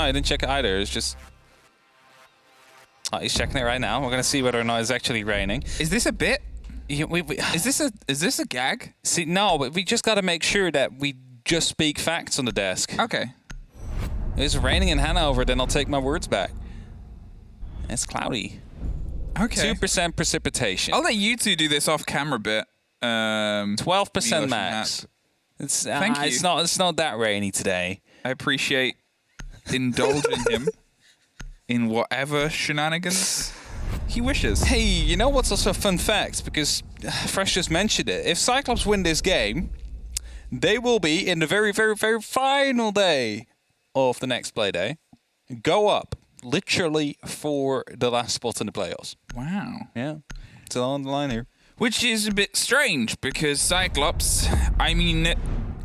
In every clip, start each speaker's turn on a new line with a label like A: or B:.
A: No, he didn't check it either. It's just... Oh, he's checking it right now. We're going to see whether or not it's actually raining.
B: Is this a bit?
A: Yeah,
B: Is this a gag?
A: See, no, but we just got to make sure that we just speak facts on the desk.
B: Okay.
A: If it's raining in Hanover, then I'll take my words back. It's cloudy.
B: Okay.
A: 2% precipitation.
B: I'll let you two do this off-camera bit.
A: 12% max. It's
B: Thank you.
A: It's not that rainy today.
B: I appreciate indulging him in whatever shenanigans he wishes.
A: Hey, you know what's also a fun fact? Because Fresh just mentioned it. If Cyclops win this game, they will be in the very, very, very final day of the next Playday. Go up, literally, for the last spot in the playoffs.
B: Wow.
A: Yeah, it's all on the line here.
B: Which is a bit strange, because Cyclops, I mean,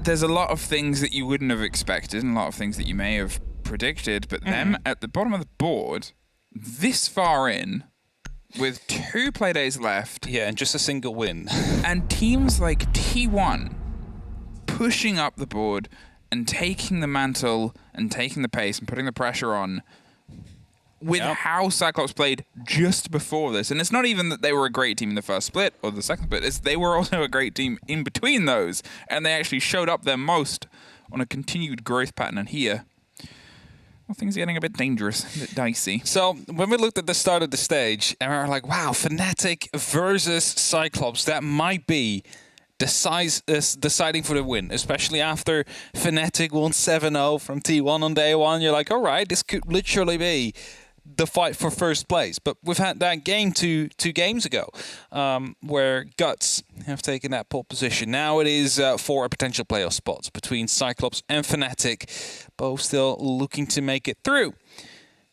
B: there's a lot of things that you wouldn't have expected and a lot of things that you may have predicted, but them at the bottom of the board, this far in, with 2 Playdays left.
A: Yeah, and just a single win.
B: And teams like T1 pushing up the board and taking the mantle and taking the pace and putting the pressure on with how Cyclops played just before this. And it's not even that they were a great team in the first split or the second split, it's they were also a great team in between those, and they actually showed up their most on a continued growth pattern. And here, well, things are getting a bit dangerous, a bit dicey.
A: So when we looked at the start of the stage, and we were like, wow, Fnatic versus Cyclops, that might be deciding for the win, especially after Fnatic won 7-0 from T1 on day one. You're like, all right, this could literally be the fight for first place. But we've had that game two games ago where Guts have taken that pole position. Now it is for a potential playoff spot between Cyclops and Fnatic, both still looking to make it through.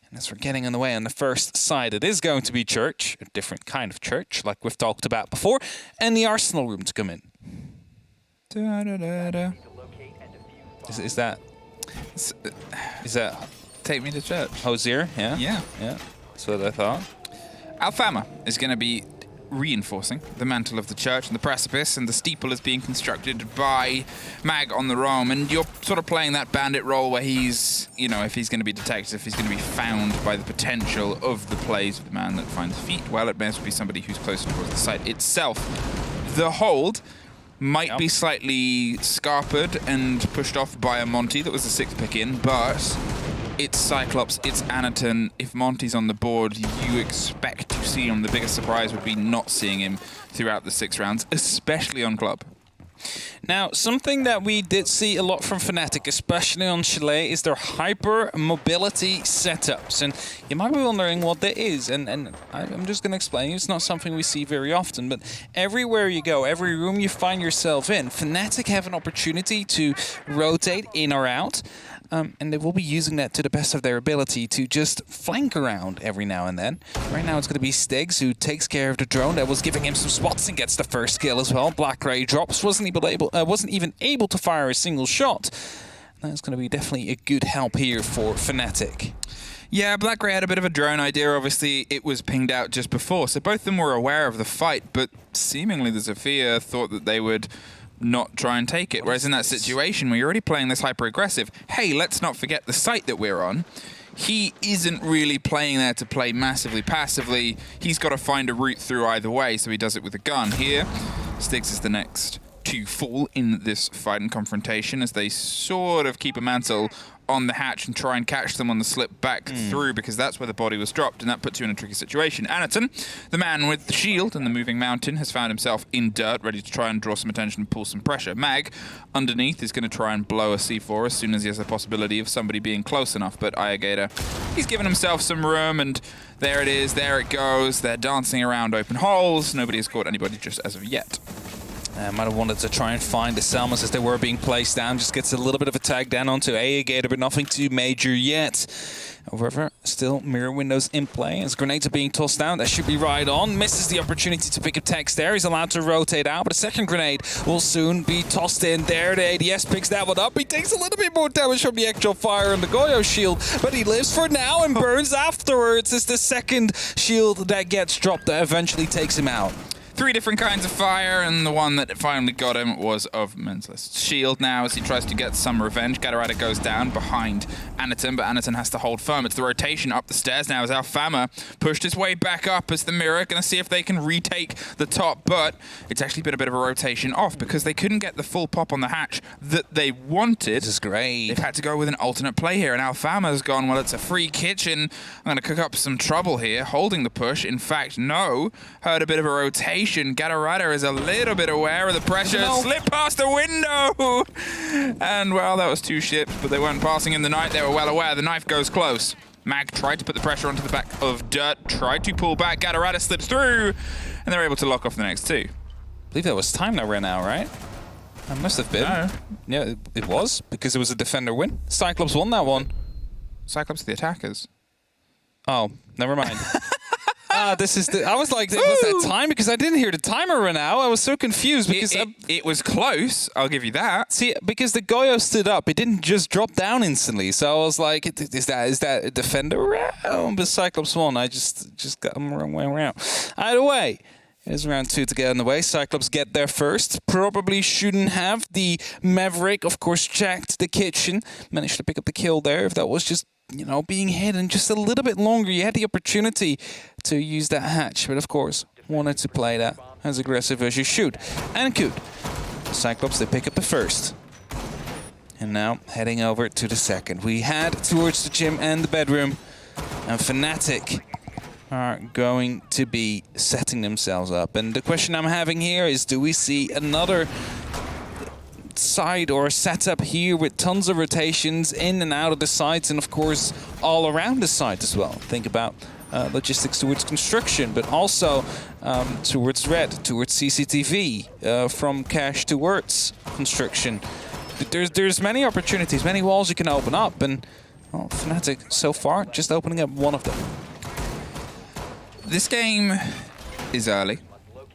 A: And as we're getting on the way on the first side, it is going to be Church, a different kind of Church, like we've talked about before, and the Arsenal room to come in.
B: Da, da, da, da.
A: Is that
B: Take me to church.
A: Hosier? Yeah?
B: Yeah.
A: Yeah. That's what I thought.
B: Alfama is going to be reinforcing the mantle of the church and the precipice, and the steeple is being constructed by Mag on the roam, and you're sort of playing that bandit role where he's, you know, if he's going to be detected, if he's going to be found by the potential of the plays of the man that finds feet, well, it must be somebody who's closer towards the site itself. The hold might be slightly scarpered and pushed off by a Monty that was the 6th pick in, but it's Cyclops, it's Anaton. If Monty's on the board, you expect to see him. The biggest surprise would be not seeing him throughout the 6 rounds, especially on club.
A: Now, something that we did see a lot from Fnatic, especially on Chalet, is their hyper-mobility setups. And you might be wondering what that is, and I'm just going to explain. It's not something we see very often, but everywhere you go, every room you find yourself in, Fnatic have an opportunity to rotate in or out. And they will be using that to the best of their ability to just flank around every now and then. Right now it's going to be Stigs who takes care of the drone. That was giving him some spots and gets the first kill as well. Black Ray drops, wasn't even able to fire a single shot. That's going to be definitely a good help here for Fnatic.
B: Yeah, Black Ray had a bit of a drone idea. Obviously, it was pinged out just before, so both of them were aware of the fight, but seemingly the Zofia thought that they would not try and take it. Whereas in that situation where you're already playing this hyper-aggressive, hey, let's not forget the site that we're on. He isn't really playing there to play massively passively. He's got to find a route through either way, so he does it with a gun. Here, Styx is the next to fall in this fight and confrontation as they sort of keep a mantle on the hatch and try and catch them on the slip back through, because that's where the body was dropped, and that puts you in a tricky situation. Anaton, the man with the shield and the moving mountain, has found himself in dirt, ready to try and draw some attention and pull some pressure. Mag, underneath, is going to try and blow a C4 as soon as he has the possibility of somebody being close enough, but Ayagator, he's given himself some room, and there it is, there it goes. They're dancing around open holes. Nobody has caught anybody just as of yet.
A: Might have wanted to try and find the Selmas as they were being placed down. Just gets a little bit of a tag down onto Ayagator, but nothing too major yet. However, still mirror windows in play as grenades are being tossed down. That should be right on. Misses the opportunity to pick up Tex there. He's allowed to rotate out, but a second grenade will soon be tossed in there. The ADS picks that one up. He takes a little bit more damage from the actual fire on the Goyo shield, but he lives for now and burns afterwards. It's the second shield that gets dropped that eventually takes him out.
B: 3 different kinds of fire, and the one that finally got him was of Mentalist Shield now as he tries to get some revenge. Gatorada goes down behind Anaton, but Anaton has to hold firm. It's the rotation up the stairs now as Alfama pushed his way back up as the Mirror. Going to see if they can retake the top, but it's actually been a bit of a rotation off because they couldn't get the full pop on the hatch that they wanted.
A: This is great.
B: They've had to go with an alternate play here, and Alfama's gone, well, it's a free kitchen. I'm going to cook up some trouble here, holding the push. In fact, no. Heard a bit of a rotation. Gatorada is a little bit aware of the pressure.
A: No.
B: Slip past the window! And, well, that was 2 ships, but they weren't passing in the night. They were well aware. The knife goes close. Mag tried to put the pressure onto the back of Dirt, tried to pull back. Gatorada slips through, and they're able to lock off the next 2.
A: I believe that was time that ran out, right? That must have been.
B: No.
A: Yeah, it was, because it was a defender win. Cyclops won that one.
B: Cyclops the attackers.
A: Oh, never mind. This is the... I was like, was that time? Because I didn't hear the timer run out. I was so confused because...
B: It was close, I'll give you that.
A: See, because the Goyo stood up, it didn't just drop down instantly. So I was like, is that a defender round? But Cyclops won. I just got them the wrong way around. Either way, there's round 2 to get on the way. Cyclops get there first. Probably shouldn't have. The Maverick, of course, checked the kitchen. Managed to pick up the kill there. If that was just, you know, being hidden just a little bit longer, you had the opportunity to use that hatch. But of course, wanted to play that as aggressive as you should. And could. Cyclops, they pick up the first. And now heading over to the second. We head towards the gym and the bedroom. And Fnatic are going to be setting themselves up. And the question I'm having here is, do we see another side or setup here with tons of rotations in and out of the sides, and of course all around the site as well? Think about logistics towards construction, but also towards red, towards CCTV, from cash towards construction. There's many opportunities, many walls you can open up, and well, Fnatic so far just opening up one of them.
B: This game is early.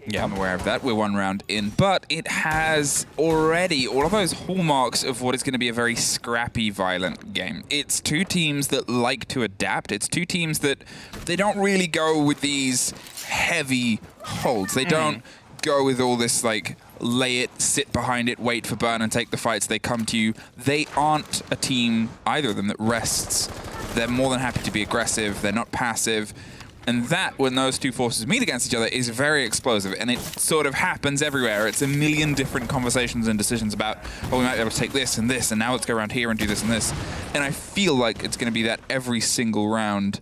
B: Yeah, I'm aware of that. We're 1 round in, but it has already all of those hallmarks of what is going to be a very scrappy, violent game. It's 2 teams that like to adapt. It's 2 teams that they don't really go with these heavy holds. They don't go with all this, like, lay it, sit behind it, wait for burn and take the fights. They come to you. They aren't a team, either of them, that rests. They're more than happy to be aggressive. They're not passive. And that, when those 2 forces meet against each other, is very explosive. And it sort of happens everywhere. It's a million different conversations and decisions about, oh, we might be able to take this, and now let's go around here and do this and this. And I feel like it's going to be that every single round.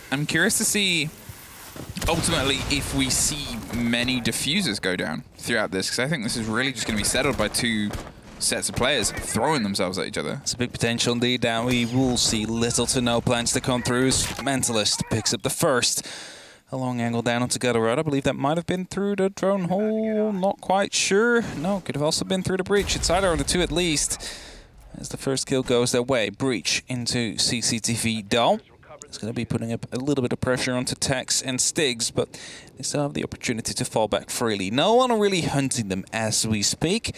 B: I'm curious to see, ultimately, if we see many diffusers go down throughout this, because I think this is really just going to be settled by 2 sets of players throwing themselves at each other.
A: It's a big potential indeed that we will see little to no plans to come through. Mentalist picks up the first. A long angle down onto Gatorada. I believe that might have been through the drone hole. Not quite sure. No, could have also been through the breach. It's either of the 2 at least. As the first kill goes their way. Breach into CCTV Doll. It's going to be putting up a little bit of pressure onto Tex and Stigs, but they still have the opportunity to fall back freely. No one really hunting them as we speak.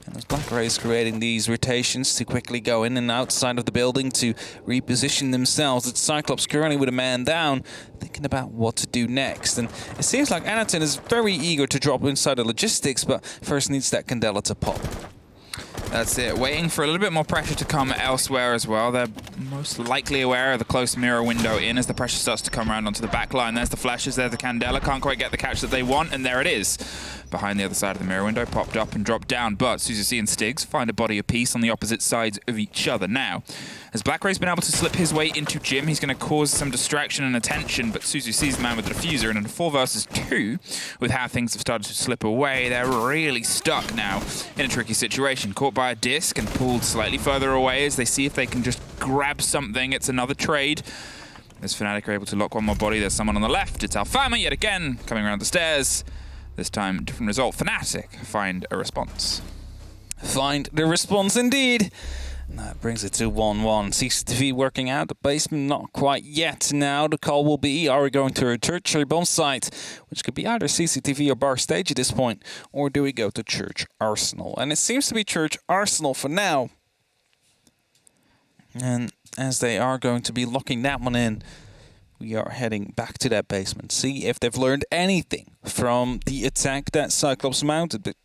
A: And as Black Ray is creating these rotations to quickly go in and outside of the building to reposition themselves, it's Cyclops currently with a man down, thinking about what to do next. And it seems like Anaton is very eager to drop inside the logistics, but first needs that Candela to pop.
B: That's it. Waiting for a little bit more pressure to come elsewhere as well. They're most likely aware of the close mirror window in as the pressure starts to come around onto the back line. There's the flashes, there's the Candela. Can't quite get the catch that they want, and there it is. Behind the other side of the mirror window, popped up and dropped down. But Suzuki and Stigs find a body apiece on the opposite sides of each other. Now, as Black Ray's been able to slip his way into Jim, he's going to cause some distraction and attention, but Suzu sees the man with the diffuser, and in a 4 versus 2, with how things have started to slip away, they're really stuck now in a tricky situation. Caught by a disc and pulled slightly further away as they see if they can just grab something. It's another trade. As Fnatic are able to lock one more body, there's someone on the left. It's Alfama yet again, coming around the stairs. This time, different result. Fnatic find a response.
A: Find the response indeed. And that brings it to 1-1. CCTV working out. The basement not quite yet. Now the call will be, are we going to a tertiary bomb site? Which could be either CCTV or bar stage at this point. Or do we go to Church Arsenal? And it seems to be Church Arsenal for now. And as they are going to be locking that one in, we are heading back to that basement. See if they've learned anything from the attack that CYCLOPS mounted. But,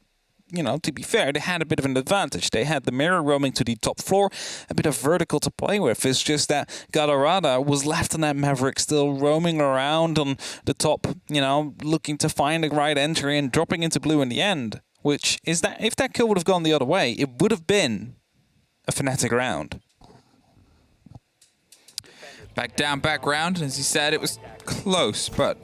A: you know, to be fair, they had a bit of an advantage. They had the mirror roaming to the top floor, a bit of vertical to play with. It's just that Galarada was left on that Maverick, still roaming around on the top, you know, looking to find the right entry and dropping into blue in the end. Which is that if that kill would have gone the other way, it would have been a Fnatic round.
B: Back down, back round. As he said, it was close, but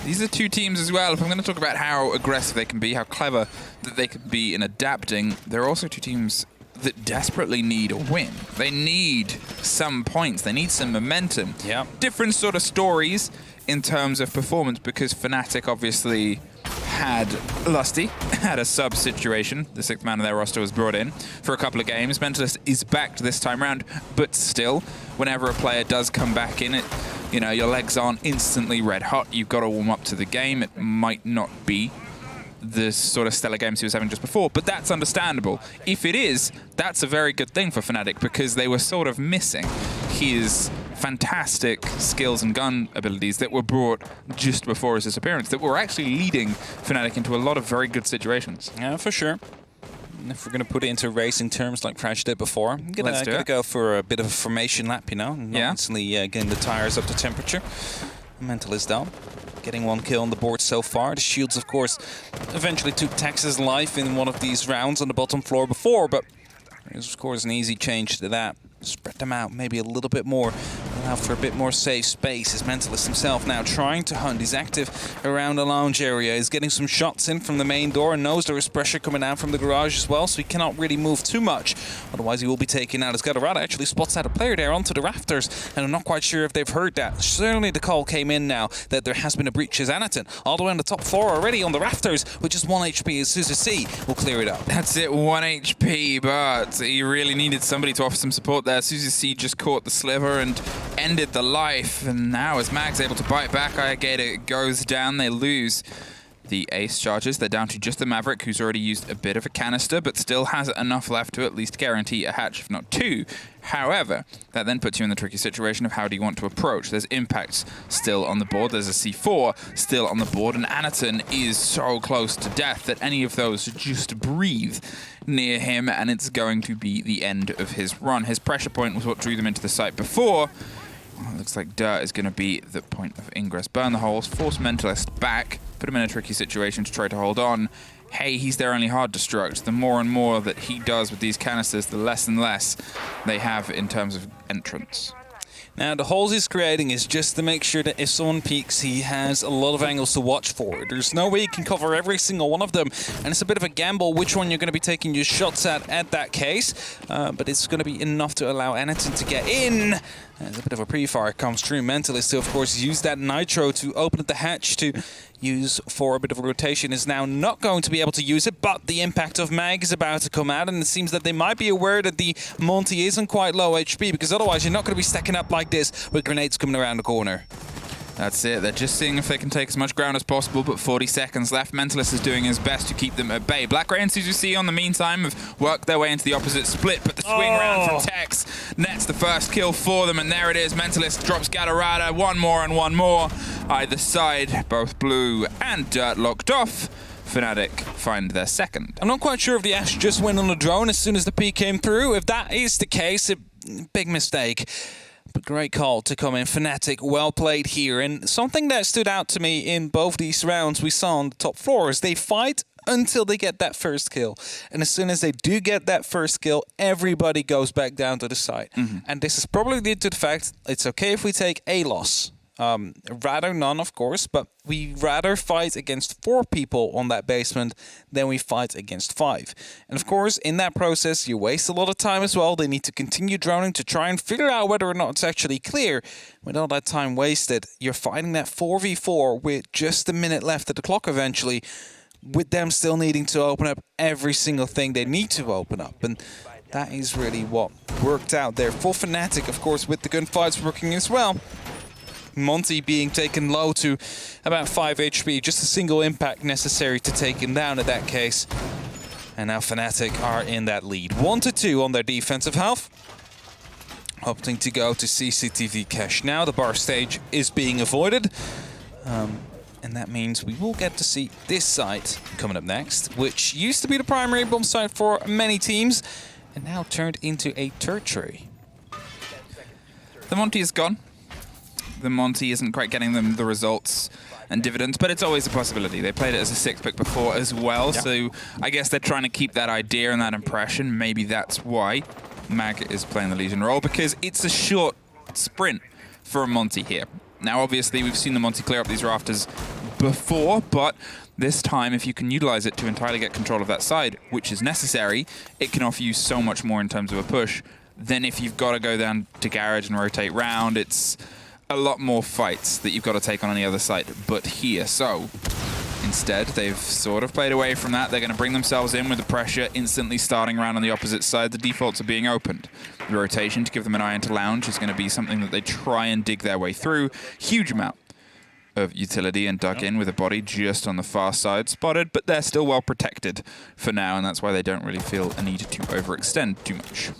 B: these are two teams as well. If I'm going to talk about how aggressive they can be, how clever that they can be in adapting, there are also two teams that desperately need a win. They need some points. They need some momentum.
A: Yeah.
B: Different sort of stories in terms of performance, because Fnatic obviously had Lusty, had a sub situation. The 6th man of their roster was brought in for a couple of games. Mentalist is back this time round, but still, whenever a player does come back in, you know, your legs aren't instantly red hot. You've got to warm up to the game. It might not be the sort of stellar games he was having just before, but that's understandable. If it is, that's a very good thing for Fnatic, because they were sort of missing his fantastic skills and gun abilities that were brought just before his disappearance, that were actually leading Fnatic into a lot of very good situations.
A: Yeah, for sure. And if we're going to put it into racing terms like Crash did before, I'm going to go for a bit of a formation lap, you know, not instantly getting the tires up to temperature. Mentalist down. Getting one kill on the board so far. The shields, of course, eventually took Tex's life in one of these rounds on the bottom floor before, but there's, of course, an easy change to that. Spread them out maybe a little bit more, allow for a bit more safe space. His Mentalist himself now trying to hunt. He's active around the lounge area. He's getting some shots in from the main door and knows there is pressure coming down from the garage as well, so he cannot really move too much. Otherwise, he will be taken out. As Galarada actually spots out a player there onto the rafters, and I'm not quite sure if they've heard that. Certainly the call came in now that there has been a breach. As Anaton all the way on the top floor already on the rafters with just 1 HP, as CYCLOPS will clear it up.
B: That's it, 1 HP, but he really needed somebody to offer some support there. CYCLOPS just caught the sliver and ended the life, and now as Mag's able to bite back, Ayagata goes down. They lose the ace charges. They're down to just the Maverick, who's already used a bit of a canister, but still has enough left to at least guarantee a hatch, if not 2. However, that then puts you in the tricky situation of how do you want to approach. There's impacts still on the board. There's a C4 still on the board, and Anaton is so close to death that any of those just breathe near him, and it's going to be the end of his run. His pressure point was what drew them into the site before. Well, it looks like dirt is going to be the point of ingress. Burn the holes, force Mentalist back, put him in a tricky situation to try to hold on. Hey, he's their only hard destruct. The more and more that he does with these canisters, the less and less they have in terms of entrance.
A: Now, the holes he's creating is just to make sure that if someone peeks, he has a lot of angles to watch for. There's no way he can cover every single one of them, and it's a bit of a gamble which one you're going to be taking your shots at that case, but it's going to be enough to allow Anaton to get in. As a bit of a pre-fire comes through. Mentalist to, of course, use that nitro to open up the hatch to use for a bit of a rotation. Is now not going to be able to use it, but the impact of Mag is about to come out, and it seems that they might be aware that the Monty isn't quite low HP, because otherwise you're not going to be stacking up like this with grenades coming around the corner.
B: That's it. They're just seeing if they can take as much ground as possible, but 40 seconds left. Mentalist is doing his best to keep them at bay. Black Ray and CYCLOPS, on the meantime, have worked their way into the opposite split, but the swing round from Tex nets the first kill for them, and there it is. Mentalist drops Galarada. One more and one more. Either side, both blue and dirt locked off. Fnatic find their second.
A: I'm not quite sure if the Ash just went on the drone as soon as the P came through. If that is the case, big mistake. But great call to come in. Fnatic, well played here. And something that stood out to me in both these rounds we saw on the top floor is they fight until they get that first kill. And as soon as they do get that first kill, everybody goes back down to the side. And this is probably due to the fact it's okay if we take a loss. Rather none, of course, but we rather fight against 4 people on that basement than we fight against 5. And of course, in that process, you waste a lot of time as well. They need to continue droning to try and figure out whether or not it's actually clear. With all that time wasted, you're fighting that 4v4 with just a minute left at the clock eventually, with them still needing to open up every single thing they need to open up. And that is really what worked out there for Fnatic, of course, with the gunfights working as well. Monty being taken low to about 5 HP, just a single impact necessary to take him down in that case. And now Fnatic are in that lead. 1-2 on their defensive half. opting to go to CCTV cache. Now the bar stage is being avoided. And that means we will get to see this site coming up next, which used to be the primary bomb site for many teams, and now turned into a tertiary.
B: The Monty is gone. The Monty isn't quite getting them the results and dividends, but it's always a possibility. They played it as a 6-pick before as well, so I guess they're trying to keep that idea and that impression. Maybe that's why MAG is playing the Legion role, because it's a short sprint for a Monty here. Now, obviously, we've seen the Monty clear up these rafters before, but this time, if you can utilize it to entirely get control of that side, which is necessary, it can offer you so much more in terms of a push than if you've got to go down to garage and rotate round. It's a lot more fights that you've got to take on the other side, but here. So instead, they've sort of played away from that. They're going to bring themselves in with the pressure, instantly starting around on the opposite side. The defaults are being opened. The rotation to give them an eye into lounge is going to be something that they try and dig their way through. Huge amount of utility and dug in with a body just on the far side spotted, but they're still well protected for now, and that's why they don't really feel a need to overextend too much.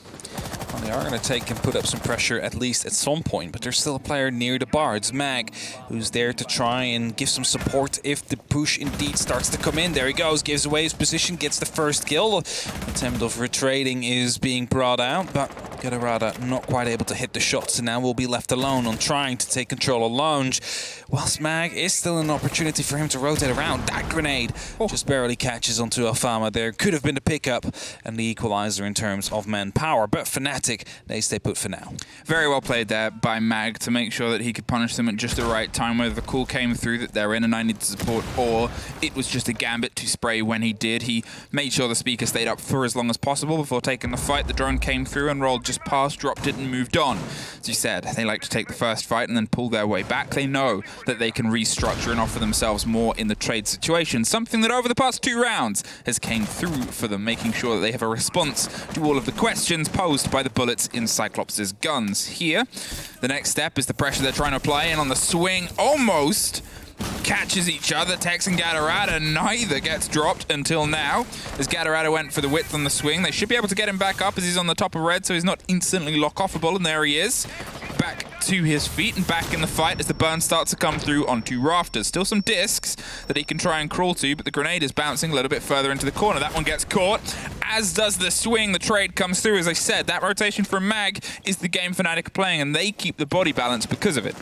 A: Well, they are going to take and put up some pressure at least at some point, but there's still a player near the bar. It's MAG, who's there to try and give some support if the push indeed starts to come in. There he goes, gives away his position, gets the first kill. Attempt of retrading is being brought out, but Gadarada not quite able to hit the shots, and now will be left alone on trying to take control of lounge. Whilst MAG is still an opportunity for him to rotate around. That grenade just barely catches onto Alfama there. Could have been the pickup and the equalizer in terms of manpower, but Fnatic, they stay put for now.
B: Very well played there by MAG to make sure that he could punish them at just the right time, whether the call came through that they're in and I need to support, or it was just a gambit to spray when he did. He made sure the speaker stayed up for as long as possible before taking the fight. The drone came through and rolled just past, dropped it and moved on. As you said, they like to take the first fight and then pull their way back. They know that they can restructure and offer themselves more in the trade situation, something that over the past 2 rounds has came through for them, making sure that they have a response to all of the questions posed by the bullets in CYCLOPS' guns. Here, the next step is the pressure they're trying to apply, and on the swing, almost catches each other. Tex and Gadarada, neither gets dropped until now. As Gadarada went for the width on the swing, they should be able to get him back up as he's on the top of red, so he's not instantly lock-offable, and there he is. Back to his feet and back in the fight as the burn starts to come through onto rafters. Still some discs that he can try and crawl to, but the grenade is bouncing a little bit further into the corner. That one gets caught, as does the swing. The trade comes through. As I said, that rotation from MAG is the game Fnatic are playing, and they keep the body balance because of it.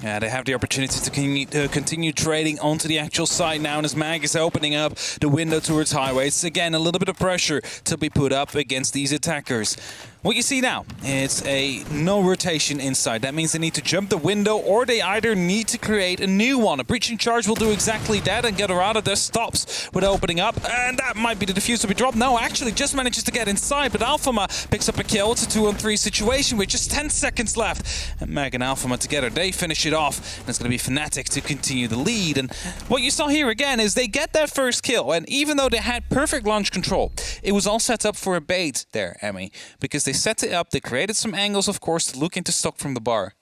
A: Yeah, they have the opportunity to continue trading onto the actual site now, and as MAG is opening up the window towards highway, it's again a little bit of pressure to be put up against these attackers. What you see now, it's a no rotation inside. That means they need to jump the window, or they either need to create a new one. A breaching charge will do exactly that, and Gadarada just stops with opening up, and that might be the defuse to be dropped. No, actually just manages to get inside, but Alfama picks up a kill. It's a 2-on-3 situation with just 10 seconds left, and MAG and Alfama together, they finish it off, and it's going to be Fnatic to continue the lead. And what you saw here again is they get that first kill, and even though they had perfect launch control, it was all set up for a bait there, Emmy, because they set it up, they created some angles, of course, to look into stock from the bar.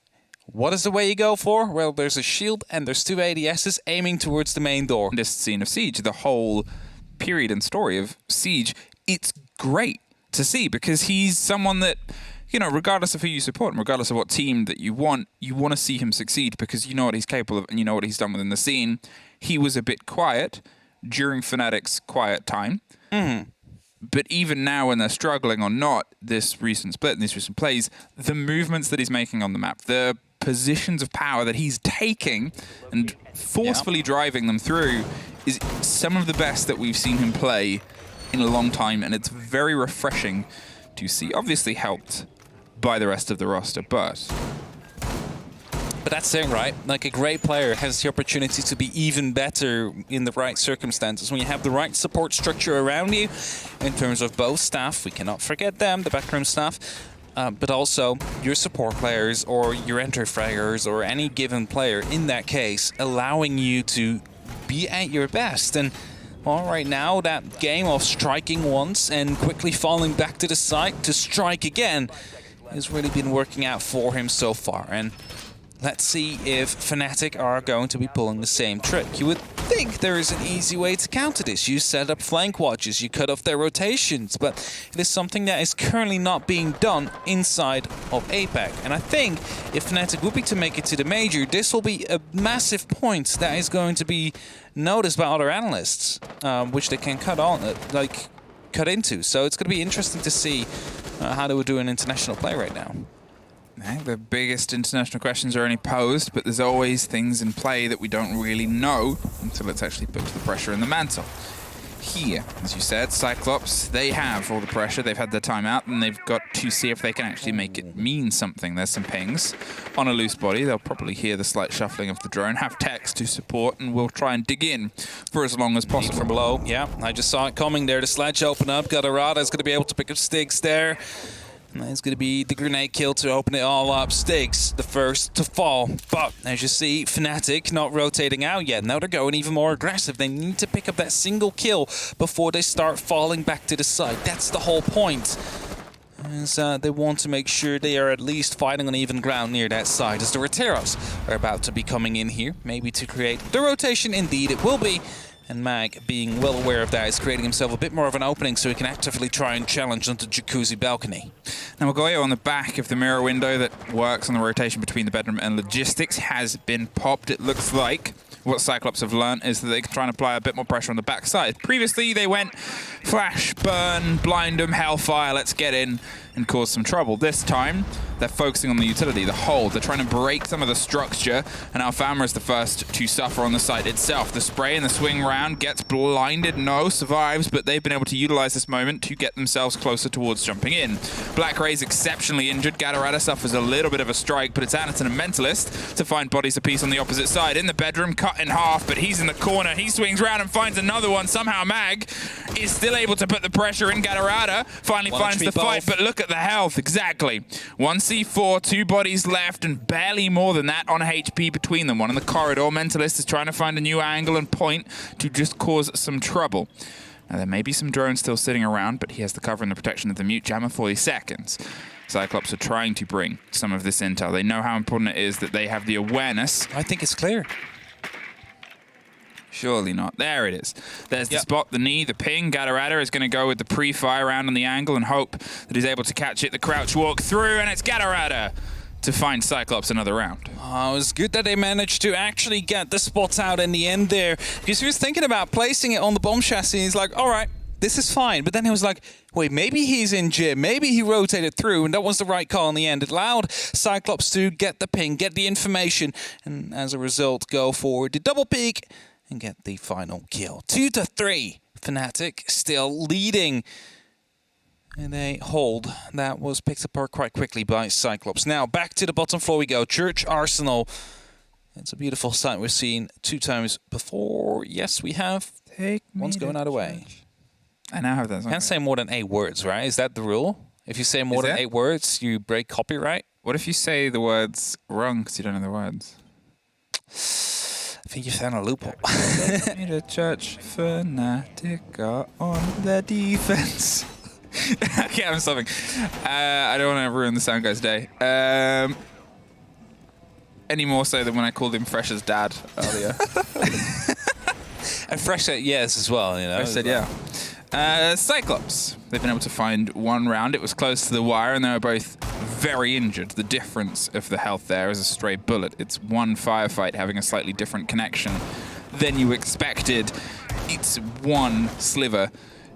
A: What is the way you go for? Well, there's a shield and there's 2 ADSs aiming towards the main door.
B: This scene of Siege, the whole period and story of Siege, it's great to see because he's someone that, you know, regardless of who you support and regardless of what team that you want to see him succeed because you know what he's capable of and you know what he's done within the scene. He was a bit quiet during Fnatic's quiet time. But even now when they're struggling or not, this recent split and these recent plays, the movements that he's making on the map, the positions of power that he's taking and forcefully driving them through is some of the best that we've seen him play in a long time, and it's very refreshing to see. Obviously helped by the rest of the roster, but
A: that's it, right? Like, a great player has the opportunity to be even better in the right circumstances. When you have the right support structure around you, in terms of both staff, we cannot forget them, the backroom staff, but also your support players or your enter-fraggers or any given player, in that case, allowing you to be at your best. And well, right now, that game of striking once and quickly falling back to the site to strike again has really been working out for him so far. And let's see if Fnatic are going to be pulling the same trick. You would think there is an easy way to counter this. You set up flank watches, you cut off their rotations, but it is something that is currently not being done inside of APAC. And I think if Fnatic would be to make it to the major, this will be a massive point that is going to be noticed by other analysts, which they can cut into. So it's going to be interesting to see how they would do an international play right now.
B: I think the biggest international questions are only posed, but there's always things in play that we don't really know until it's actually put to the pressure in the mantle. Here, as you said, CYCLOPS, they have all the pressure. They've had their time out, and they've got to see if they can actually make it mean something. There's some pings on a loose body. They'll probably hear the slight shuffling of the drone, have text to support, and we'll try and dig in for as long as possible.
A: From below, yeah, I just saw it coming there. The sledge open up. Gadarada's going to be able to pick up Styx there. And it's going to be the grenade kill to open it all up. Styx, the first to fall. But as you see, Fnatic not rotating out yet. Now they're going even more aggressive. They need to pick up that single kill before they start falling back to the side. That's the whole point. As they want to make sure they are at least fighting on even ground near that side. As the Rateros are about to be coming in here, maybe to create the rotation. Indeed, it will be. And Mag, being well aware of that, is creating himself a bit more of an opening so he can actively try and challenge onto Jacuzzi balcony.
B: Now, Magoyo on the back of the mirror window that works on the rotation between the bedroom and logistics has been popped. It looks like what CYCLOPS have learned is that they can try and apply a bit more pressure on the backside. Previously, they went flash, burn, blind them, hellfire, let's get in and cause some trouble. This time, they're focusing on the utility, the hold. They're trying to break some of the structure, and Alfama is the first to suffer on the site itself. The spray and the swing round gets blinded, no, survives, but they've been able to utilize this moment to get themselves closer towards jumping in. Black Ray's exceptionally injured. Gadarada suffers a little bit of a strike, but it's Anderson and Mentalist to find bodies apiece on the opposite side. In the bedroom, cut in half, but he's in the corner. He swings round and finds another one. Somehow Mag is still able to put the pressure in. Gadarada finally finds the fight, but look at the health, exactly. 1C4, 2 bodies left, and barely more than that on HP between them. One in the corridor. Mentalist is trying to find a new angle and point to just cause some trouble. Now, there may be some drones still sitting around, but he has the cover and the protection of the mute jammer, 40 seconds. CYCLOPS are trying to bring some of this intel. They know how important it is that they have the awareness.
A: I think it's clear.
B: Surely not. There it is. There's the spot, the knee, the ping. Gadarada is going to go with the pre-fire round on the angle and hope that he's able to catch it. The crouch walk through, and it's Gadarada to find CYCLOPS another round.
A: Oh, it was good that they managed to actually get the spots out in the end there. Because he was thinking about placing it on the bomb chassis, and he's like, all right, this is fine. But then he was like, wait, maybe he's in jib. Maybe he rotated through, and that was the right call in the end. It allowed CYCLOPS to get the ping, get the information, and as a result, go forward to double peek and get the final kill. 2-3. Fnatic still leading. And a hold that was picked apart quite quickly by CYCLOPS. Now, back to the bottom floor we go. Church Arsenal. It's a beautiful sight we've seen 2 times before. Yes, we have. One's going out of the way.
B: I now have that.
A: Can't say more than 8 words, right? Is that the rule? If you say more than 8 words, you break copyright?
B: What if you say the words wrong because you don't know the words?
A: I think you found a loophole.
B: Meet a church fanatic on the defense. Okay, I'm stopping. I don't want to ruin the sound guy's day. Any more so than when I called him Fresh's dad earlier.
A: And Fresh said yes as well, you know.
B: Fresh said yeah. CYCLOPS. They've been able to find 1 round. It was close to the wire, and they were both very injured. The difference of the health there is a stray bullet. It's one firefight having a slightly different connection than you expected. It's 1 sliver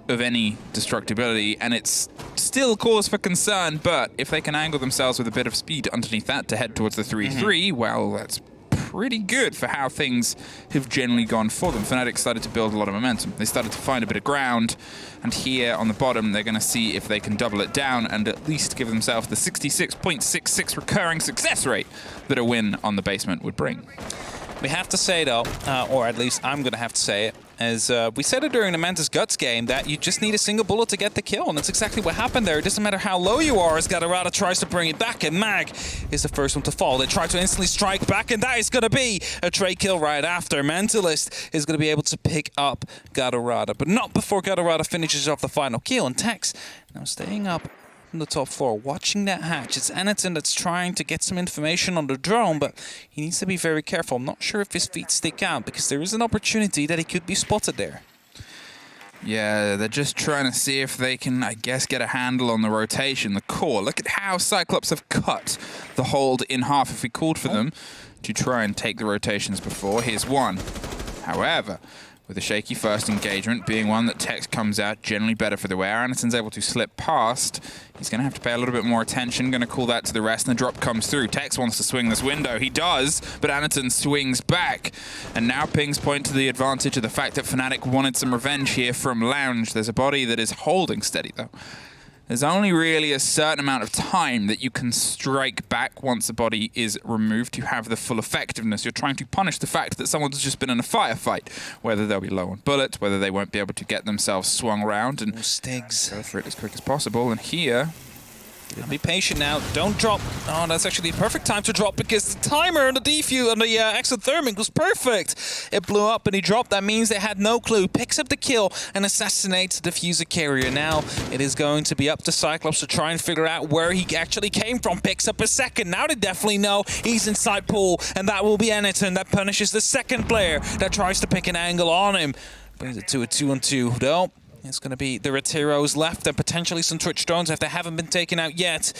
B: of any destructibility, and it's still cause for concern, but if they can angle themselves with a bit of speed underneath that to head towards the 3-3, well, that's pretty good for how things have generally gone for them. Fnatic started to build a lot of momentum. They started to find a bit of ground, and here on the bottom, they're going to see if they can double it down and at least give themselves the 66.66 recurring success rate that a win on the basement would bring.
A: We have to say, though, or at least I'm going to have to say it, as we said it during the Mantis Guts game, that you just need a single bullet to get the kill, and that's exactly what happened there. It doesn't matter how low you are, as Gadarada tries to bring it back, and Mag is the first one to fall. They try to instantly strike back, and that is going to be a trade kill right after. Mentalist is going to be able to pick up Gadarada, but not before Gadarada finishes off the final kill, and Tex now staying up on the top floor, watching that hatch. It's Anaton that's trying to get some information on the drone, but he needs to be very careful. I'm not sure if his feet stick out, because there is an opportunity that he could be spotted there.
B: Yeah, they're just trying to see if they can, I guess, get a handle on the rotation, the core. Look at how CYCLOPS have cut the hold in half if we called for them to try and take the rotations before. Here's one. However, with a shaky first engagement being one that Tex comes out generally better for the way Anaton's able to slip past, he's going to have to pay a little bit more attention, going to call that to the rest, and the drop comes through. Tex wants to swing this window. He does, but Anaton swings back. And now pings point to the advantage of the fact that Fnatic wanted some revenge here from Lounge. There's a body that is holding steady, though. There's only really a certain amount of time that you can strike back once the body is removed to have the full effectiveness. You're trying to punish the fact that someone's just been in a firefight, whether they'll be low on bullets, whether they won't be able to get themselves swung around and
A: Stigs.
B: go for it as quick as possible. And here,
A: Be patient now. Don't drop. Oh, that's actually the perfect time to drop, because the timer on the defuse on the exothermic was perfect. It blew up and he dropped. That means they had no clue. Picks up the kill and assassinates the diffuser carrier. Now it is going to be up to CYCLOPS to try and figure out where he actually came from. Picks up a second. Now they definitely know he's inside pool, and that will be Anaton that punishes the second player that tries to pick an angle on him. Brings it to a 2-on-2 though. It's going to be the Retiros left and potentially some Twitch drones if they haven't been taken out yet.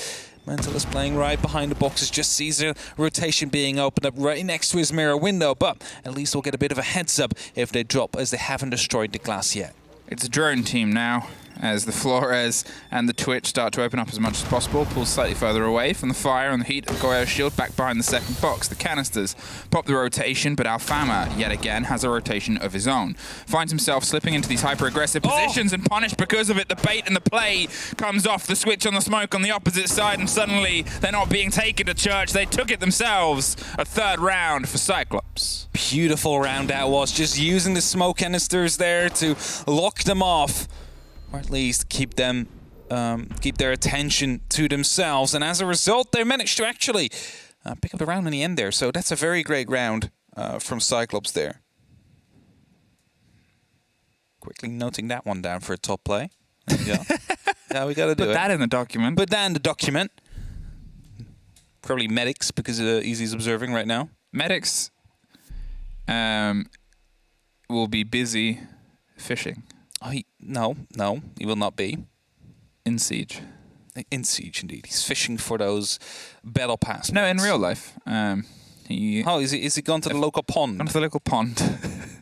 A: Mental is playing right behind the boxes, just sees a rotation being opened up right next to his mirror window, but at least we'll get a bit of a heads up if they drop, as they haven't destroyed the glass yet.
B: it's a drone team now, as the Flores and the Twitch start to open up as much as possible. Pulls slightly further away from the fire and the heat of Goyo's shield, back behind the second box. The canisters pop the rotation, but Alfama, yet again, has a rotation of his own. Finds himself slipping into these hyper-aggressive positions and punished because of it. The bait and the play comes off. The switch on the smoke on the opposite side, and suddenly they're not being taken to church. They took it themselves. A third round for CYCLOPS.
A: Beautiful round that was, just using the smoke canisters there to lock them off. Or at least keep them, keep their attention to themselves, and as a result, they managed to actually pick up the round in the end there. So that's a very great round from CYCLOPS there. Quickly noting that one down for a top play. Yeah, yeah, we got to do it.
B: Put that in the document.
A: Put that in the document. Probably medics, because Easy's observing right now.
B: Medics will be busy fishing.
A: Oh, no, he will not be.
B: In Siege.
A: In Siege, indeed. He's fishing for those battle pass.
B: No, in real life.
A: Is he gone to the local pond?
B: Gone to the local pond.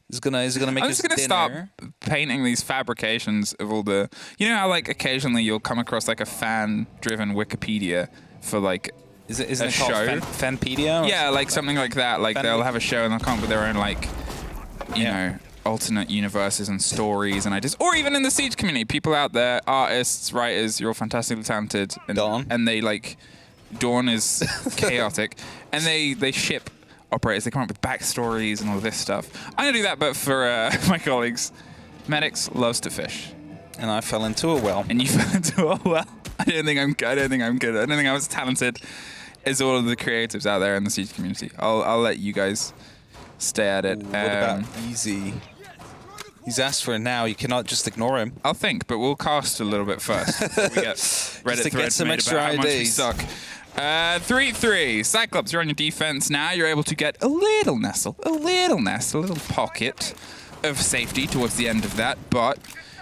A: Is he gonna make
B: I'm
A: his
B: just gonna
A: dinner?
B: start painting these fabrications of all the. You know how like occasionally you'll come across like a fan-driven Wikipedia for like
A: Isn't
B: a
A: it called
B: show?
A: Fanpedia?
B: Yeah, like something like that. Like they'll have a show and they'll come up with their own like, you know, alternate universes and stories and ideas. Or even in the Siege community, people out there, artists, writers, you're all fantastically talented. And,
A: Dawn.
B: And they like, Dawn is chaotic. And they ship operators. They come up with backstories and all this stuff. I'm gonna do that, but for my colleagues. Medics loves to fish.
A: And I fell into a well.
B: And you fell into a well. I don't think I'm good. I don't think I'm as talented as all of the creatives out there in the Siege community. I'll let you guys stay at it.
A: What about Easy? He's asked for it now. You cannot just ignore him.
B: I'll think, but we'll cast a little bit first. We get Reddit threads made about how much we suck. 3-3. CYCLOPS, you're on your defense now. You're able to get a little nestle, a little pocket of safety towards the end of that, but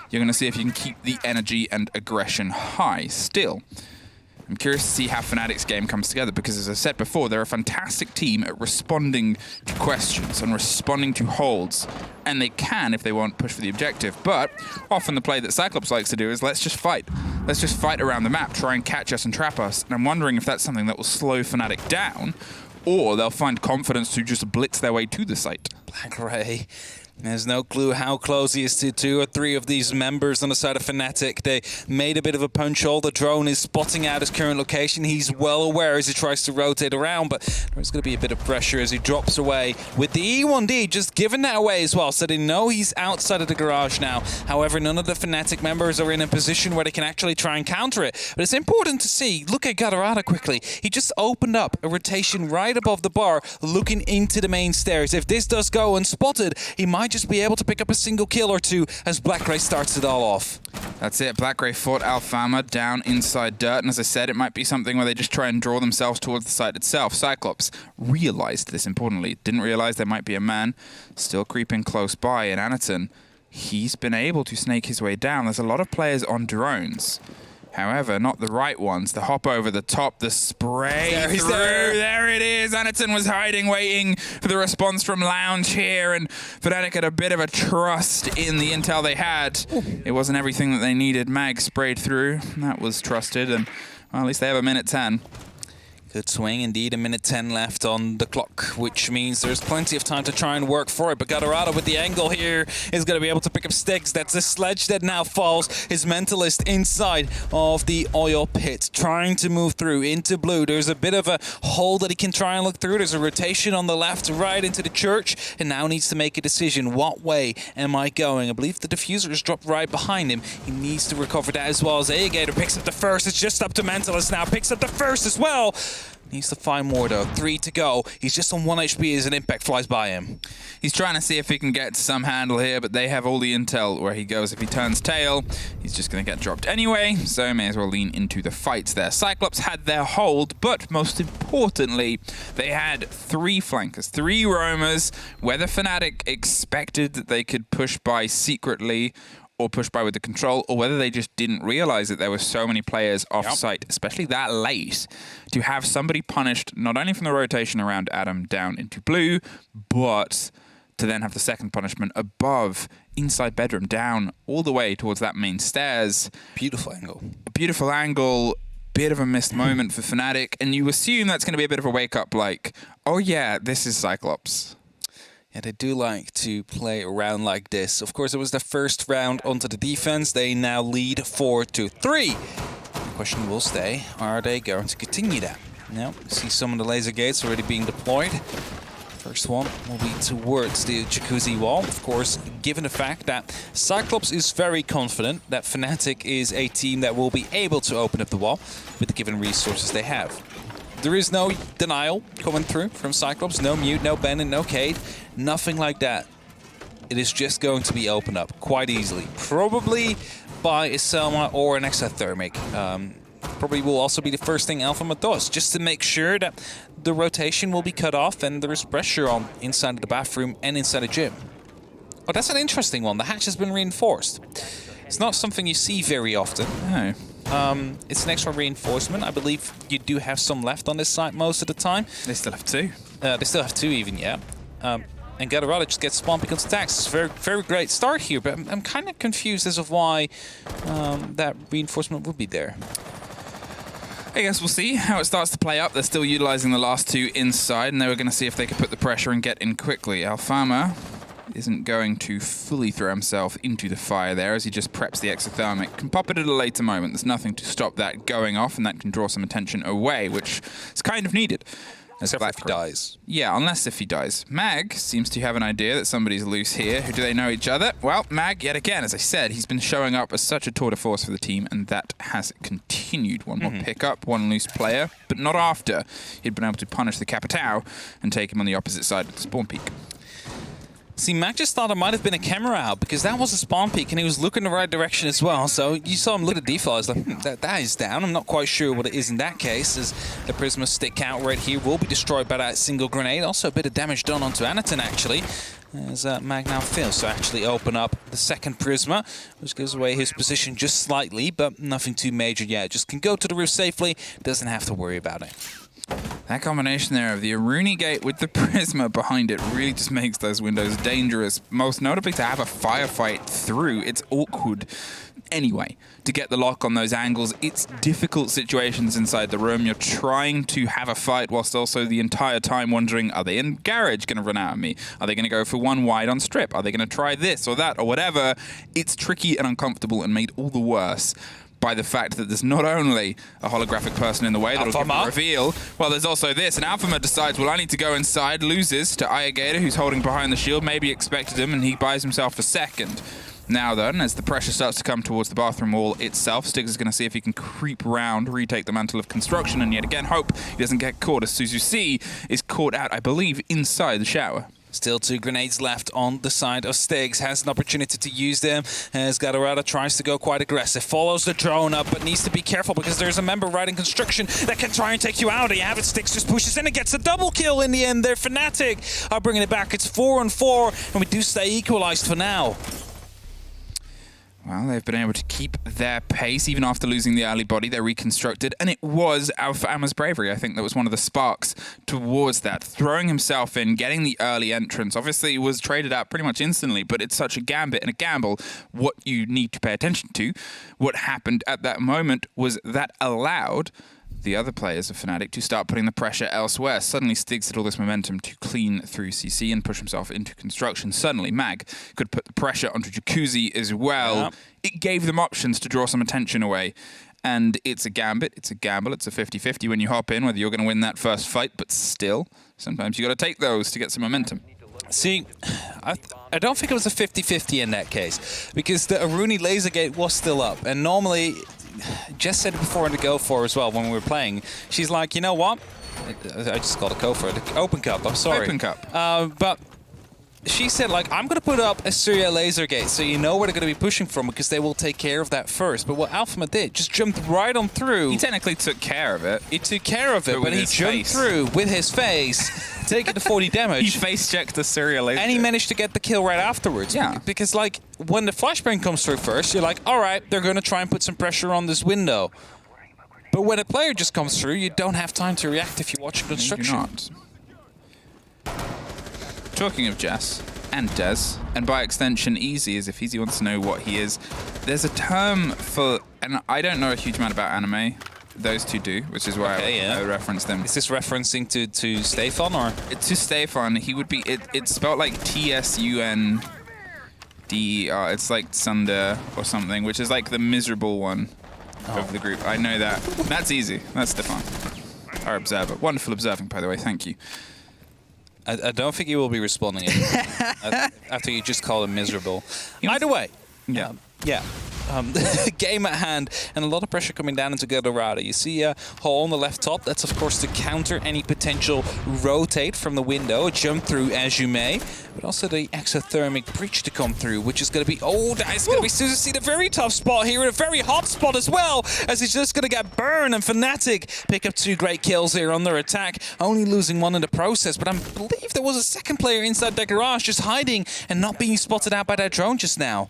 B: you're going to see if you can keep the energy and aggression high still. I'm curious to see how Fnatic's game comes together, because as I said before, they're a fantastic team at responding to questions and responding to holds, and they can if they won't push for the objective. But often the play that CYCLOPS likes to do is let's just fight. Let's just fight around the map, try and catch us and trap us. And I'm wondering if that's something that will slow Fnatic down, or they'll find confidence to just blitz their way to the site.
A: Black Ray. There's no clue how close he is to 2 or 3 of these members on the side of Fnatic. They made a bit of a punch hole. The drone is spotting out his current location. He's well aware as he tries to rotate around, but there's going to be a bit of pressure as he drops away with the E1D, just giving that away as well, so they know he's outside of the garage now. However, none of the Fnatic members are in a position where they can actually try and counter it. But it's important to see. Look at Gadarada quickly. He just opened up a rotation right above the bar, looking into the main stairs. If this does go unspotted, he might might just be able to pick up a single kill or two as Blackgray starts it all off.
B: That's it. Blackgray fought Alfama down inside dirt, and as I said, it might be something where they just try and draw themselves towards the site itself. CYCLOPS realized this importantly. Didn't realize there might be a man still creeping close by, and Anaton, he's been able to snake his way down. There's a lot of players on drones. However, not the right ones. The hop over the top, the spray through. There it is. Anaton was hiding, waiting for the response from Lounge here, and Fnatic had a bit of a trust in the intel they had. It wasn't everything that they needed. Mag sprayed through. That was trusted, and well, at least they have a minute 10.
A: Good swing, indeed. A minute 10 left on the clock, which means there's plenty of time to try and work for it. But Gatorado with the angle here is going to be able to pick up sticks. That's a sledge that now falls. His Mentalist inside of the oil pit, trying to move through into blue. There's a bit of a hole that he can try and look through. There's a rotation on the left, right into the church, and now needs to make a decision. What way am I going? I believe the diffuser is dropped right behind him. He needs to recover that as well as AGator picks up the first. It's just up to Mentalist now. Picks up the first as well. Needs to find more though. 3 to go. He's just on 1 HP as an impact flies by him.
B: He's trying to see if he can get some handle here, but they have all the intel where he goes. If he turns tail, he's just going to get dropped anyway, so may as well lean into the fights there. CYCLOPS had their hold, but most importantly, they had 3 flankers, 3 roamers, whether Fnatic expected that they could push by secretly or push by with the control, or whether they just didn't realize that there were so many players off-site, especially that late, to have somebody punished not only from the rotation around Adam down into blue, but to then have the second punishment above, inside bedroom, down all the way towards that main stairs.
A: Beautiful angle.
B: A beautiful angle, bit of a missed moment for Fnatic, and you assume that's going to be a bit of a wake-up like, oh yeah, this is CYCLOPS.
A: Yeah, they do like to play around like this. Of course, it was the first round onto the defense. They now lead 4-3. The question will stay, are they going to continue that? Now, see some of the laser gates already being deployed. First one will be towards the jacuzzi wall. Of course, given the fact that CYCLOPS is very confident that Fnatic is a team that will be able to open up the wall with the given resources they have. There is no denial coming through from CYCLOPS. No mute, no Bennett, no Cade. Nothing like that. It is just going to be opened up quite easily. Probably by a Selma or an exothermic. Probably will also be the first thing Alfama does, just to make sure that the rotation will be cut off and there is pressure on inside of the bathroom and inside the gym. Oh, that's an interesting one. The hatch has been reinforced. It's not something you see very often.
B: No.
A: It's an extra reinforcement. I believe you do have some left on this side most of the time.
B: They still have 2.
A: They still have 2 even, yeah. And Gatorado just gets spawned because attacks. It's a very, very great start here, but I'm kind of confused as of why that reinforcement would be there.
B: I guess we'll see how it starts to play up. They're still utilizing the last 2 inside, and they were going to see if they could put the pressure and get in quickly. Alfama isn't going to fully throw himself into the fire there as he just preps the exothermic. Can pop it at a later moment. There's nothing to stop that going off, and that can draw some attention away, which is kind of needed.
A: Except if he dies.
B: Yeah, unless if he dies. Mag seems to have an idea that somebody's loose here. Who do they know each other? Well, Mag, yet again, as I said, he's been showing up as such a tour de force for the team, and that has continued. One more pickup, 1 loose player, but not after he'd been able to punish the Capitao and take him on the opposite side of the spawn peak.
A: See, Mac just thought it might have been a camera out because that was a spawn peak and he was looking the right direction as well. So you saw him look at the default. I was like, that is down. I'm not quite sure what it is in that case, as the Prisma stick out right here will be destroyed by that single grenade. Also a bit of damage done onto Anaton actually, as Mag now fails to actually open up the second Prisma, which gives away his position just slightly, but nothing too major yet. Just can go to the roof safely, doesn't have to worry about it.
B: That combination there of the Aruni gate with the Prisma behind it really just makes those windows dangerous. Most notably to have a firefight through. It's awkward anyway to get the lock on those angles. It's difficult situations inside the room. You're trying to have a fight whilst also the entire time wondering, are they in garage going to run out of me? Are they going to go for 1 wide on strip? Are they going to try this or that or whatever? It's tricky and uncomfortable and made all the worse by the fact that there's not only a holographic person in the way that'll give the reveal, well, there's also this. And Alfama decides, well, I need to go inside, loses to APAC, who's holding behind the shield, maybe expected him, and he buys himself a second. Now then, as the pressure starts to come towards the bathroom wall itself, Stiggs is going to see if he can creep round, retake the mantle of construction, and yet again hope he doesn't get caught, as Suzu C is caught out, I believe, inside the shower.
A: Still 2 grenades left on the side of Styx. Has an opportunity to use them as Gatorada tries to go quite aggressive. Follows the drone up, but needs to be careful because there's a member right in construction that can try and take you out. You have it. Styx just pushes in and gets a double kill in the end there. Fnatic are bringing it back. It's 4-4, and we do stay equalized for now.
B: Well, they've been able to keep their pace even after losing the early body. They're reconstructed, and it was Alpha Amma's bravery. I think that was one of the sparks towards that. Throwing himself in, getting the early entrance. Obviously, he was traded out pretty much instantly, but it's such a gambit and a gamble. What you need to pay attention to, what happened at that moment was that allowed the other players of Fnatic to start putting the pressure elsewhere. Suddenly, Styx had all this momentum to clean through CC and push himself into construction. Suddenly, Mag could put the pressure onto Jacuzzi as well. Yeah. It gave them options to draw some attention away. And it's a gambit, it's a gamble, it's a 50-50 when you hop in, whether you're going to win that first fight, but still, sometimes you got to take those to get some momentum.
A: See, I don't think it was a 50-50 in that case, because the Aruni laser gate was still up, and normally, Jess said it before in the Go For as well when we were playing, she's like, you know what? I just called a Go For, the Open Cup, I'm sorry.
B: Open Cup.
A: But she said, like, I'm going to put up a Syria laser gate so you know where they're going to be pushing from because they will take care of that first. But what Alphama did, just jumped right on through.
B: He technically took care of it.
A: He took care of it, but he jumped through with his face, taking the 40 damage.
B: He face-checked the Syria laser.
A: And he managed to get the kill right afterwards.
B: Yeah.
A: Because, like, when the flashbang comes through first, you're like, all right, they're going to try and put some pressure on this window. But when a player just comes through, you don't have time to react if you're watching construction.
B: You do not. Talking of Jess and Des, and by extension Easy, as if Easy wants to know what he is, there's a term for, and I don't know a huge amount about anime, those two do, which is why I reference them.
A: Is this referencing to Stefan, or?
B: To Stefan, he would be, it's spelled like Tsunder, it's like Sunder or something, which is like the miserable one of the group. I know that. That's Easy, that's Stefan, our observer. Wonderful observing, by the way, thank you.
A: I don't think he will be responding after you just call him miserable. Either way, yeah. Game at hand, and a lot of pressure coming down into Gatorada. You see a hole on the left top. That's, of course, to counter any potential rotate from the window. Jump through as you may. But also the exothermic breach to come through, which is going to be... Oh, that's going to be Suzy, the very tough spot here, and a very hot spot as well, as he's just going to get burned. And Fnatic pick up 2 great kills here on their attack, only losing 1 in the process. But I believe there was a second player inside their garage just hiding and not being spotted out by that drone just now.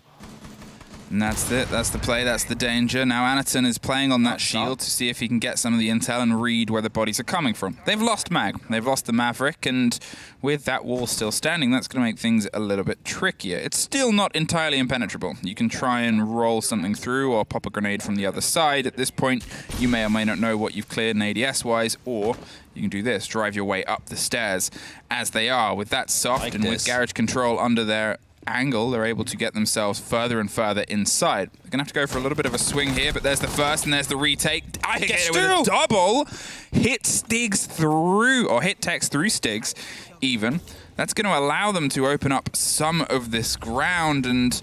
B: And that's it. That's the play. That's the danger. Now Anaton is playing on that shield to see if he can get some of the intel and read where the bodies are coming from. They've lost Mag. They've lost the Maverick, and with that wall still standing, that's going to make things a little bit trickier. It's still not entirely impenetrable. You can try and roll something through or pop a grenade from the other side. At this point, you may or may not know what you've cleared in ADS-wise, or you can do this, drive your way up the stairs as they are. With that soft like and with garage control under their angle, they're able to get themselves further and further inside. They're going to have to go for a little bit of a swing here, but there's the first and there's the retake. I get it with a double. Hit Styx through, or hit Tex through Styx even. That's going to allow them to open up some of this ground, and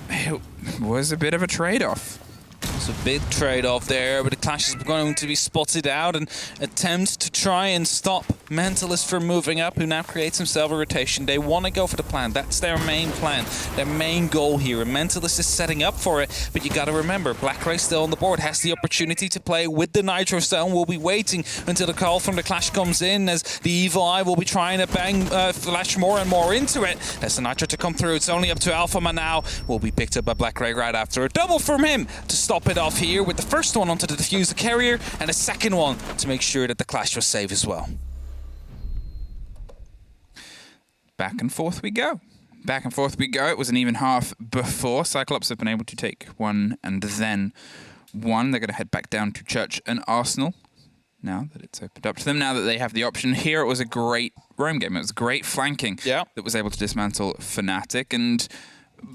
B: it was a bit of a trade-off.
A: It's a big trade-off there, but the Clash is going to be spotted out and attempt to try and stop Mentalist from moving up, who now creates himself a rotation. They want to go for the plan. That's their main plan, their main goal here. And Mentalist is setting up for it, but you got to remember, Black Ray still on the board, has the opportunity to play with the Nitro Stone. We'll be waiting until the call from the Clash comes in, as the Evil Eye will be trying to bang flash more and more into it. As the Nitro to come through, it's only up to Alphama now. Will be picked up by Black Ray right after. A double from him to stop it off here, with the first one onto the defuse the carrier, and a second one to make sure that the Clash was safe as well.
B: Back and forth we go. Back and forth we go. It was an even half before. CYCLOPS have been able to take 1 and then 1. They're going to head back down to Church and Arsenal now that it's opened up to them, now that they have the option. Here it was a great roam game. It was great flanking that was able to dismantle Fnatic. And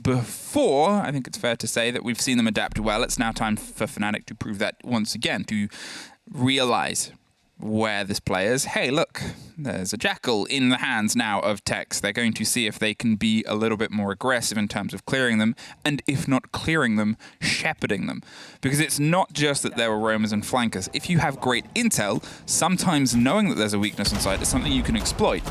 B: before, I think it's fair to say that we've seen them adapt well. It's now time for Fnatic to prove that once again, to realize where this play is. Hey, look, there's a Jackal in the hands now of Tex. They're going to see if they can be a little bit more aggressive in terms of clearing them, and if not clearing them, shepherding them. Because it's not just that there were roamers and flankers. If you have great intel, sometimes knowing that there's a weakness inside is something you can exploit.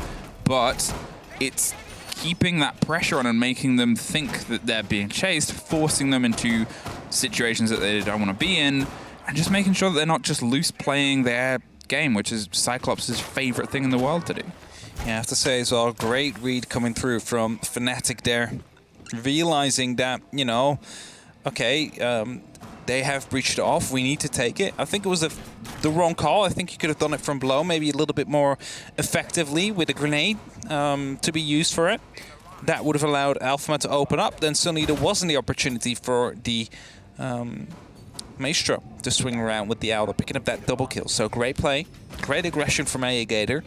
B: But it's keeping that pressure on and making them think that they're being chased, forcing them into situations that they don't want to be in, and just making sure that they're not just loose playing their game, which is CYCLOPS' favorite thing in the world to do.
A: Yeah, I have to say as well, great read coming through from Fnatic there. Realizing that, you know, okay, they have breached it off, we need to take it. I think it was the wrong call. I think you could have done it from below, maybe a little bit more effectively with a grenade to be used for it. That would have allowed Alpha to open up. Then suddenly there wasn't the opportunity for the Maestro to swing around with the Aldo, picking up that double kill. So great play, great aggression from Gator.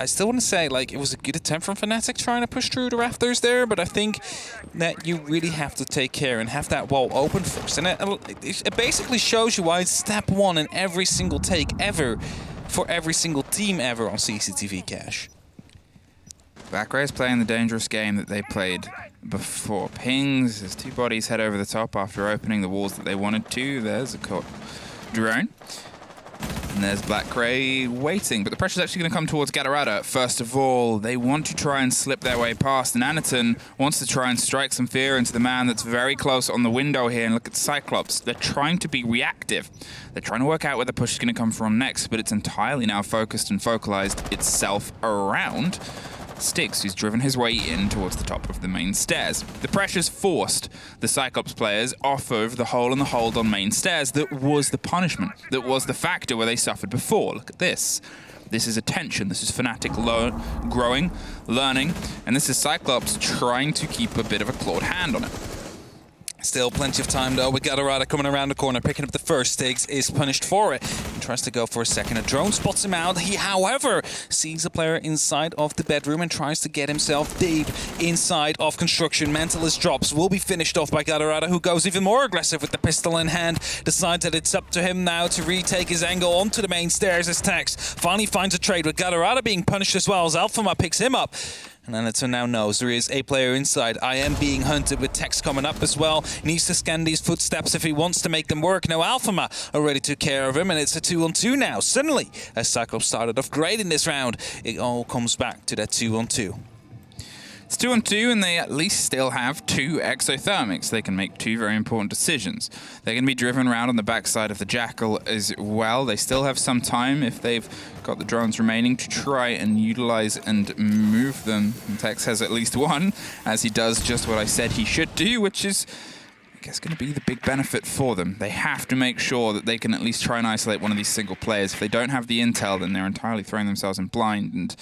A: I still want to say, like, it was a good attempt from Fnatic trying to push through the rafters there, but I think that you really have to take care and have that wall open first. And it basically shows you why it's step one in every single take ever for every single team ever on CCTV Cash.
B: Backray is playing the dangerous game that they played before. Pings, as two bodies head over the top after opening the walls that they wanted to. There's a caught drone. And there's Blackray waiting, but the pressure's actually going to come towards Gatorada. First of all, they want to try and slip their way past, and Anaton wants to try and strike some fear into the man that's very close on the window here. And look at CYCLOPS. They're trying to be reactive. They're trying to work out where the push is going to come from next, but it's entirely now focused and focalized itself around Styx, who's driven his way in towards the top of the main stairs. The pressure's forced the CYCLOPS players off of the hole and the hold on main stairs that was the punishment, that was the factor where they suffered before. Look at this. This is attention. This is Fnatic growing, learning, and this is CYCLOPS trying to keep a bit of a clawed hand on it.
A: Still plenty of time though, with Gatorada coming around the corner, picking up the first. Styx is punished for it. He tries to go for a second. A drone spots him out. He, however, sees a player inside of the bedroom and tries to get himself deep inside of construction. Mentalist drops, will be finished off by Gatorada, who goes even more aggressive with the pistol in hand. Decides that it's up to him now to retake his angle onto the main stairs as Tex finally finds a trade with Gatorada being punished as well as Alphama picks him up. And Anaton now knows there is a player inside. I am being hunted with Tex coming up as well. Needs to scan these footsteps if he wants to make them work. Now Alphama already took care of him, and it's a 2-on-2 now. Suddenly, as CYCLOPS started off great in this round, it all comes back to that 2-on-2.
B: It's 2-on-2, and they at least still have two exothermics. They can make two very important decisions. They're going to be driven around on the backside of the Jackal as well. They still have some time, if they've got the drones remaining, to try and utilize and move them. And Tex has at least one, as he does just what I said he should do, which is, I guess, going to be the big benefit for them. They have to make sure that they can at least try and isolate one of these single players. If they don't have the intel, then they're entirely throwing themselves in blind,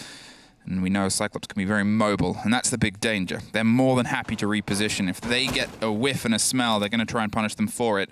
B: and we know CYCLOPS can be very mobile, and that's the big danger. They're more than happy to reposition. If they get a whiff and a smell, they're going to try and punish them for it.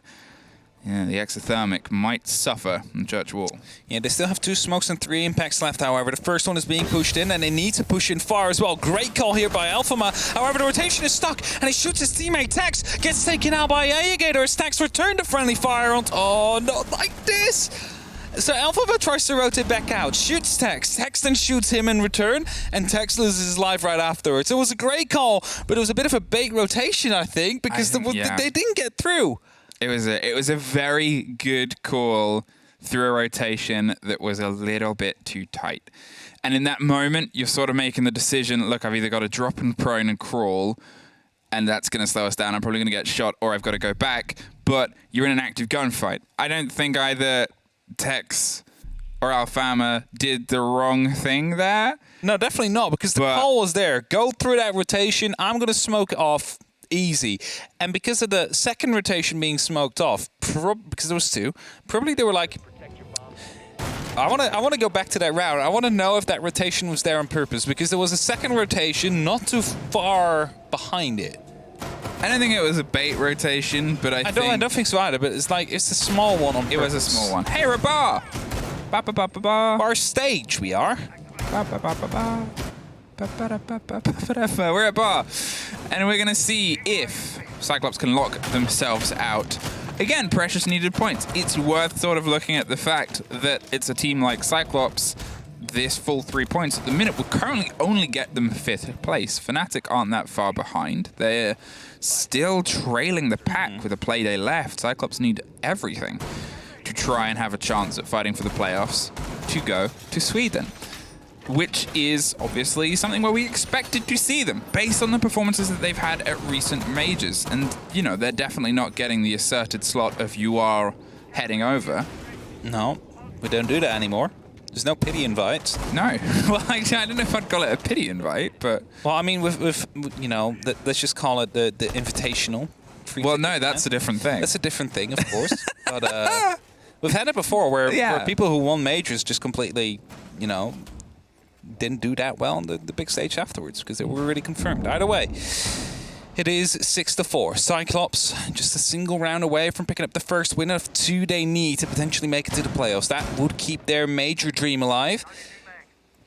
B: Yeah, the exothermic might suffer on the church wall.
A: Yeah, they still have 2 smokes and 3 impacts left, however. The first one is being pushed in, and they need to push in far as well. Great call here by Alphama. However, the rotation is stuck, and he shoots his teammate Tex. Gets taken out by Gator as Tex returned the friendly fire on... Oh, not like this! So Alphaba tries to rotate back out, shoots Tex. Tex then shoots him in return, and Tex loses his life right afterwards. It was a great call, but it was a bit of a bait rotation, I think, because they didn't get through.
B: It was a very good call through a rotation that was a little bit too tight. And in that moment, you're sort of making the decision, look, I've either got to drop and prone and crawl, and that's going to slow us down. I'm probably going to get shot, or I've got to go back. But you're in an active gunfight. I don't think either Tex or Alphama did the wrong thing there.
A: No, definitely not, because the call was there. Go through that rotation. I'm going to smoke off easy. And because of the second rotation being smoked off, because there was 2, probably they were like, I want to go back to that round. I want to know if that rotation was there on purpose, because there was a second rotation not too far behind it.
B: I don't think it was a bait rotation, but I
A: don't think so either, but it's like, it's a small one on purpose.
B: It was a small one. Hey, we're a bar! Ba ba ba ba ba.
A: Bar stage, we are.
B: Ba ba ba ba ba. We're at bar. And we're going to see if CYCLOPS can lock themselves out. Again, precious needed points. It's worth sort of looking at the fact that it's a team like CYCLOPS. This full 3 points at the minute will currently only get them 5th place. Fnatic aren't that far behind. They're still trailing the pack with a Playday left. CYCLOPS need everything to try and have a chance at fighting for the playoffs to go to Sweden. which is obviously something where we expected to see them based on the performances that they've had at recent majors. And, you know, they're definitely not getting the asserted slot of you are heading over.
A: No, we don't do that anymore. There's no pity invites.
B: No. Well, I don't know if I'd call it a pity invite, but...
A: Well, I mean, with you know, let's just call it the invitational.
B: Well, no, that's a different thing.
A: That's a different thing, of course. But we've had it before where people who won majors just completely, you know, didn't do that well on the big stage afterwards because they were already confirmed. Either way, it is 6-4. Cyclops just a single round away from picking up the first win of 2 they need to potentially make it to the playoffs. That would keep their major dream alive.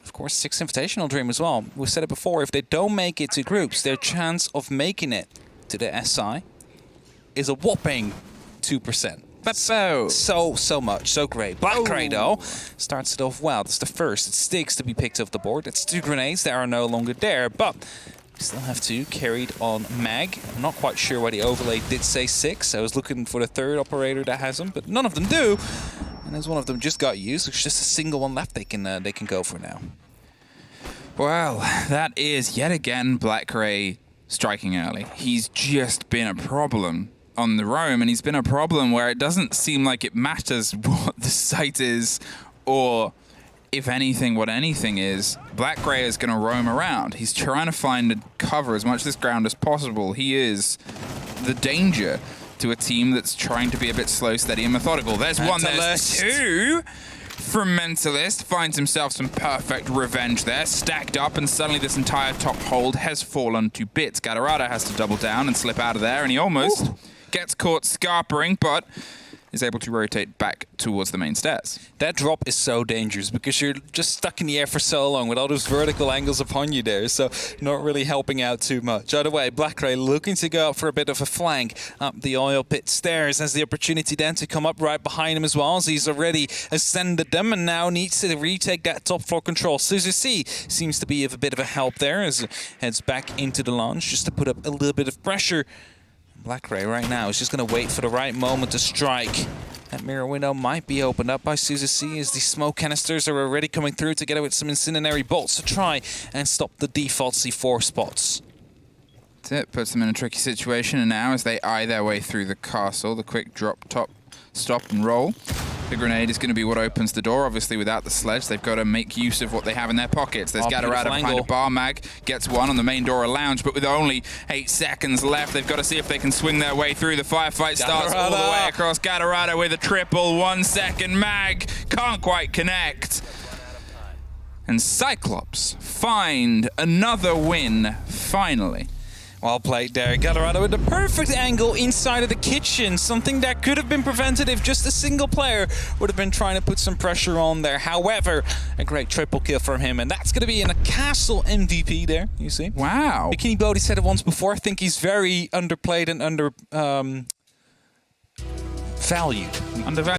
A: Of course, 6 invitational dream as well. We've said it before, if they don't make it to groups, their chance of making it to the SI is a whopping 2%. That's so much, so great. Blackray, though, starts it off well. That's the first. It sticks to be picked off the board. It's 2 grenades that are no longer there, but we still have 2 carried on Mag. I'm not quite sure why the overlay did say 6. I was looking for the third operator that has them, but none of them do. And as one of them just got used, there's just a single one left they can go for now.
B: Well, that is yet again Blackray striking early. He's just been a problem on the roam, and he's been a problem where it doesn't seem like it matters what the site is or, if anything, what anything is. Blackray is going to roam around. He's trying to find and cover as much of this ground as possible. He is the danger to a team that's trying to be a bit slow, steady, and methodical. There's one, there's 2 from Mentalist. Finds himself some perfect revenge there. Stacked up, and suddenly this entire top hold has fallen to bits. Gatorada has to double down and slip out of there, and he almost gets caught scarpering, but is able to rotate back towards the main stairs.
A: That drop is so dangerous because you're just stuck in the air for so long with all those vertical angles upon you there, so not really helping out too much. Either way, Blackray looking to go up for a bit of a flank up the oil pit stairs, has the opportunity then to come up right behind him as well, as he's already ascended them and now needs to retake that top floor control. CYCLOPS seems to be of a bit of a help there as it heads back into the launch just to put up a little bit of pressure. Blackray right now is just going to wait for the right moment to strike. That mirror window might be opened up by CYCLOPS as the smoke canisters are already coming through together with some incendiary bolts to try and stop the default C4 spots.
B: That's it, puts them in a tricky situation, and now as they eye their way through the castle, the quick drop, top, stop and roll. The grenade is going to be what opens the door. Obviously, without the sledge, they've got to make use of what they have in their pockets. There's Gatorada behind a bar. Mag gets one on the main door of lounge, but with only 8 seconds left, they've got to see if they can swing their way through. The firefight starts all the way across. Gatorada with a triple. 1 second. Mag can't quite connect. And Cyclops find another win, finally.
A: Well played there. Gatorada with the perfect angle inside of the kitchen. Something that could have been prevented if just a single player would have been trying to put some pressure on there. However, a great triple kill from him. And that's going to be in a castle MVP there, you see.
B: Wow.
A: Bikini Bodhi said it once before. I think he's very underplayed and undervalued.